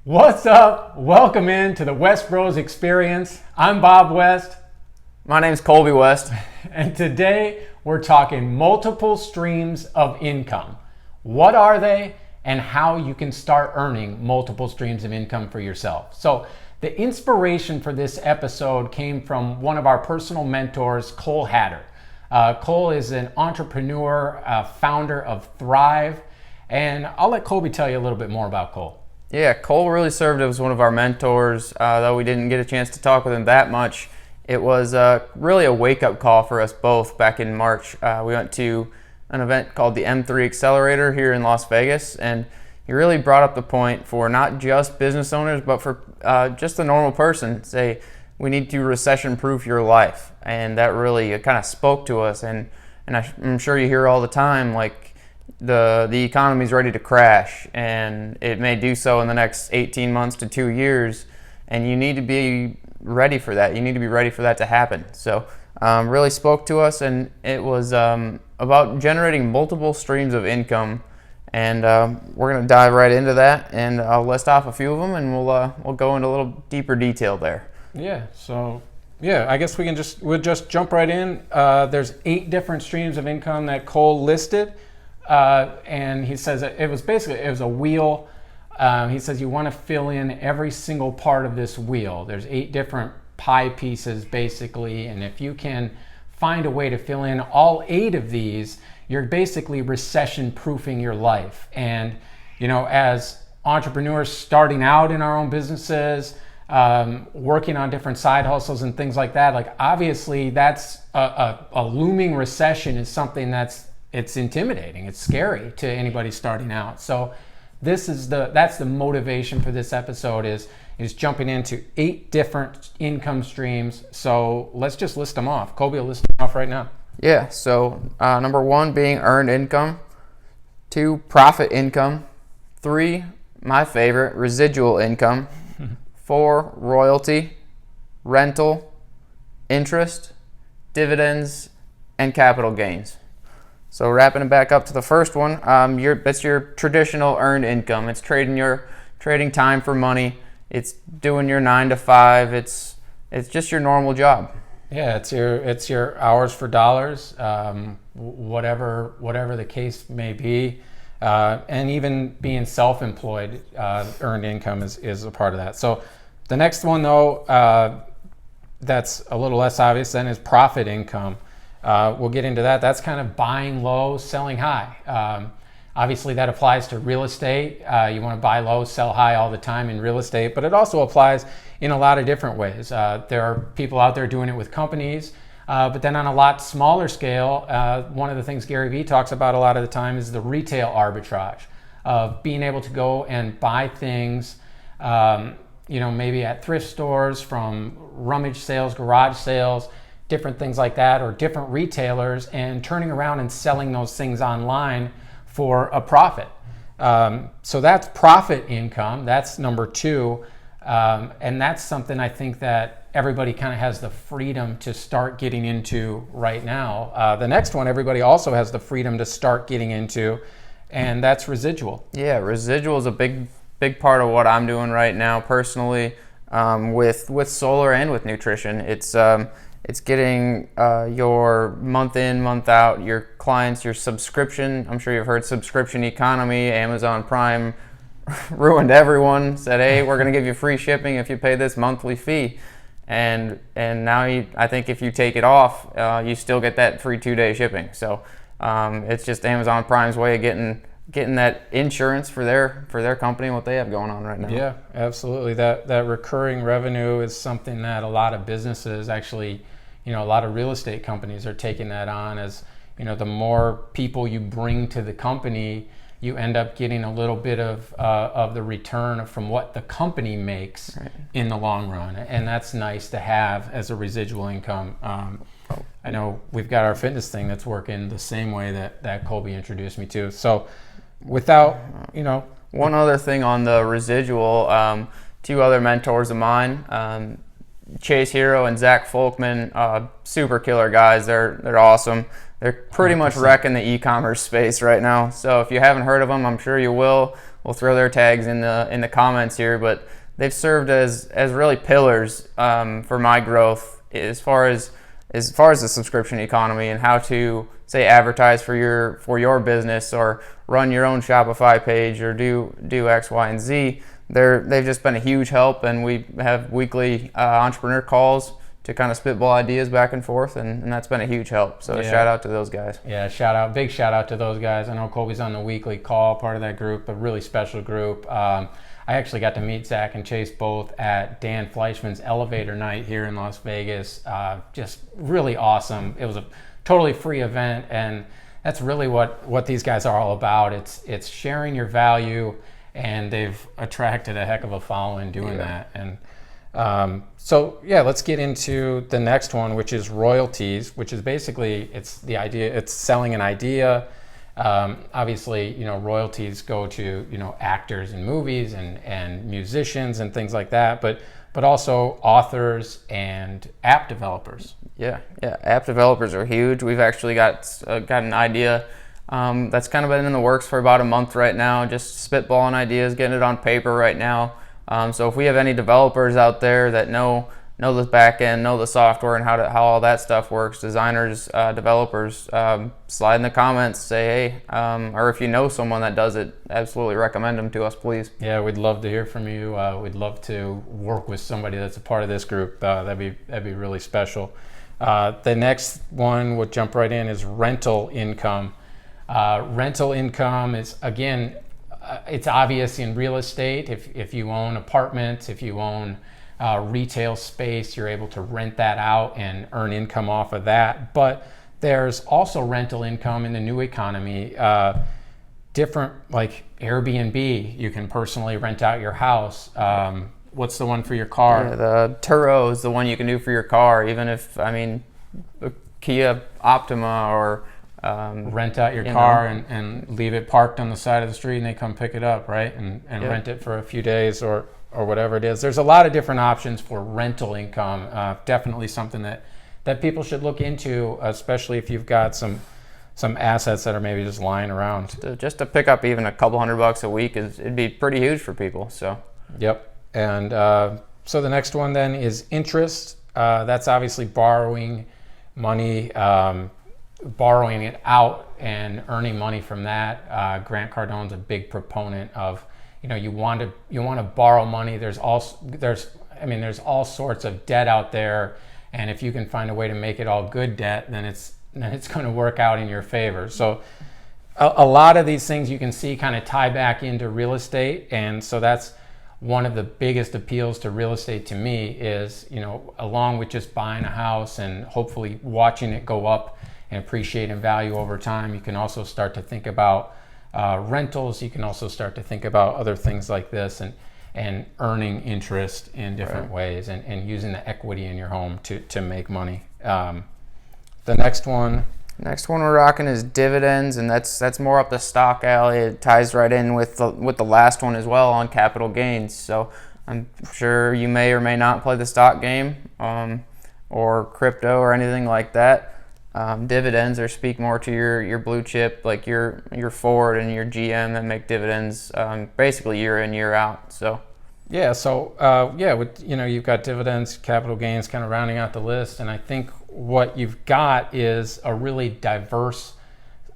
What's up? Welcome in to the West Bros Experience. I'm Bob West. My name's Colby West. And today we're talking multiple streams of income. What are they and how you can start earning multiple streams of income for yourself. So the inspiration for this episode came from one of our personal mentors, Cole Hatter. Cole is an entrepreneur, founder of Thrive. And I'll let Colby tell you a little bit more about Cole. Yeah, Cole really served as one of our mentors, though we didn't get a chance to talk with him that much. It was really a wake-up call for us both back in March. We went to an event called the M3 Accelerator here in Las Vegas, and he really brought up the point for not just business owners, but for just a normal person. Say, we need to recession-proof your life, and that really kind of spoke to us. And I'm sure you hear all the time, like, the economy's ready to crash, and it may do so in the next 18 months to 2 years, and you need to be ready for that. You need to be ready for that to happen. So really spoke to us, and it was about generating multiple streams of income, and we're going to dive right into that, and I'll list off a few of them, and we'll go into a little deeper detail there. Yeah, so I guess we'll just jump right in. There's 8 different streams of income that Cole listed. And he says it was a wheel. He says you want to fill in every single part of this wheel. There's 8 different pie pieces basically, and if you can find a way to fill in all 8 of these, you're basically recession proofing your life. And as entrepreneurs starting out in our own businesses, working on different side hustles and things like that, like obviously that's a looming recession is something it's intimidating. It's scary to anybody starting out. So that's the motivation for this episode is jumping into 8 different income streams. So let's just list them off. Colby will list them off right now. Yeah, so number 1 being earned income, 2, profit income, 3, my favorite, residual income, 4, royalty, rental, interest, dividends, and capital gains. So wrapping it back up to the first one, that's your traditional earned income. It's trading time for money. It's doing your 9 to 5. It's just your normal job. Yeah, it's your hours for dollars, whatever the case may be, and even being self-employed, earned income is a part of that. So the next one though, that's a little less obvious then, is profit income. We'll get into that. That's kind of buying low, selling high. Obviously, that applies to real estate. You want to buy low, sell high all the time in real estate, but it also applies in a lot of different ways. There are people out there doing it with companies, but then on a lot smaller scale, one of the things Gary Vee talks about a lot of the time is the retail arbitrage of being able to go and buy things, maybe at thrift stores, from rummage sales, garage sales, different things like that, or different retailers, and turning around and selling those things online for a profit. So that's profit income. That's number 2. And that's something I think that everybody kind of has the freedom to start getting into right now. The next one, everybody also has the freedom to start getting into, and that's residual. Yeah, residual is a big part of what I'm doing right now personally, with solar and with nutrition. It's getting your month in, month out, your clients, your subscription. I'm sure you've heard subscription economy. Amazon Prime ruined everyone. Said, hey, we're going to give you free shipping if you pay this monthly fee. And now I think if you take it off, you still get that free 2-day shipping. So it's just Amazon Prime's way of getting that insurance for their company and what they have going on right now. Yeah, absolutely. That recurring revenue is something that a lot of businesses actually, a lot of real estate companies are taking that on as, the more people you bring to the company, you end up getting a little bit of the return from what the company makes in the long run. And that's nice to have as a residual income. I know we've got our fitness thing that's working the same way that Colby introduced me to. So without, One other thing on the residual, 2 other mentors of mine, Chase Hero and Zak Folkman, super killer guys. They're awesome. They're pretty much wrecking the e-commerce space right now. So if you haven't heard of them, I'm sure you will. we'll throw their tags in the comments here, but they've served as really pillars for my growth as far as the subscription economy and how to say advertise for your business or run your own Shopify page or do X, Y, and Z. They've just been a huge help, and we have weekly entrepreneur calls to kind of spitball ideas back and forth, and that's been a huge help. So shout out to those guys. Yeah, big shout out to those guys. I know Colby's on the weekly call, part of that group, a really special group. I actually got to meet Zach and Chase both at Dan Fleyshman's Elevator Night here in Las Vegas. Just really awesome. It was a totally free event, and that's really what these guys are all about. It's sharing your value, and they've attracted a heck of a following doing that. And so let's get into the next one, which is Royalties, which is basically it's selling an idea. Obviously, royalties go to actors in movies and musicians and things like that, but also authors and app developers. Yeah, app developers are huge. We've actually got an idea that's kind of been in the works for about a month right now, just spitballing ideas, getting it on paper right now. So if we have any developers out there that know the back end, know the software, and how all that stuff works, designers, developers, slide in the comments, say hey, or if you know someone that does it, absolutely recommend them to us, please. Yeah, we'd love to hear from you. We'd love to work with somebody that's a part of this group. That'd be really special. The next one we'll jump right in is rental income. Rental income is, again, it's obvious in real estate. If you own apartments, if you own retail space, you're able to rent that out and earn income off of that. But there's also rental income in the new economy. Different, like Airbnb, you can personally rent out your house. What's the one for your car? Yeah, the Turo is the one you can do for your car, even if, Kia Optima or rent out your car and leave it parked on the side of the street, and they come pick it up, right? And rent it for a few days or whatever it is. There's a lot of different options for rental income. Definitely something that people should look into, especially if you've got some assets that are maybe just lying around. Just to pick up even a couple $100 a week it'd be pretty huge for people. So. Yep. And so the next one then is interest. That's obviously borrowing money, borrowing it out and earning money from that. Grant Cardone's a big proponent of, you want to borrow money. There's all sorts of debt out there, and if you can find a way to make it all good debt, then it's going to work out in your favor. So a lot of these things you can see kind of tie back into real estate, and so that's one of the biggest appeals to real estate to me is, along with just buying a house and hopefully watching it go up and appreciate in value over time, you can also start to think about rentals. You can also start to think about other things like this and earning interest in different ways and using the equity in your home to make money. The next one we're rocking is dividends, and that's more up the stock alley. It ties right in with the last one as well on capital gains. So I'm sure you may or may not play the stock game or crypto or anything like that. Dividends or speak more to your blue chip, like your Ford and your GM that make dividends basically year in, year out. So you've got dividends, capital gains, kind of rounding out the list, and I think what you've got is a really diverse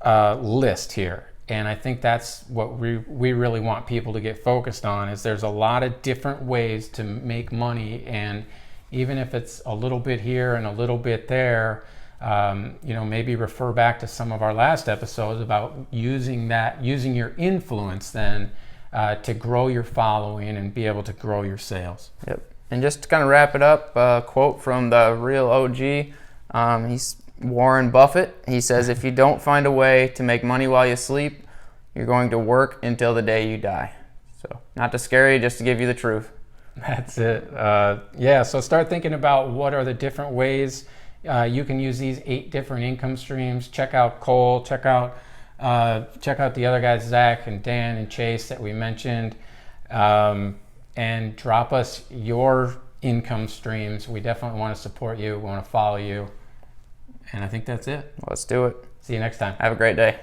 list here, and I think that's what we really want people to get focused on. Is there's a lot of different ways to make money, and even if it's a little bit here and a little bit there. Maybe refer back to some of our last episodes about using your influence then to grow your following and be able to grow your sales. Yep. And just to kind of wrap it up, a quote from the real OG. He's Warren Buffett. He says, "If you don't find a way to make money while you sleep, you're going to work until the day you die." So, not to scare you, just to give you the truth. That's it. So start thinking about what are the different ways you can use these 8 different income streams. Check out Cole. Check out the other guys, Zach and Dan and Chase that we mentioned, and drop us your income streams. We definitely want to support you. We want to follow you. And I think that's it. Let's do it. See you next time. Have a great day.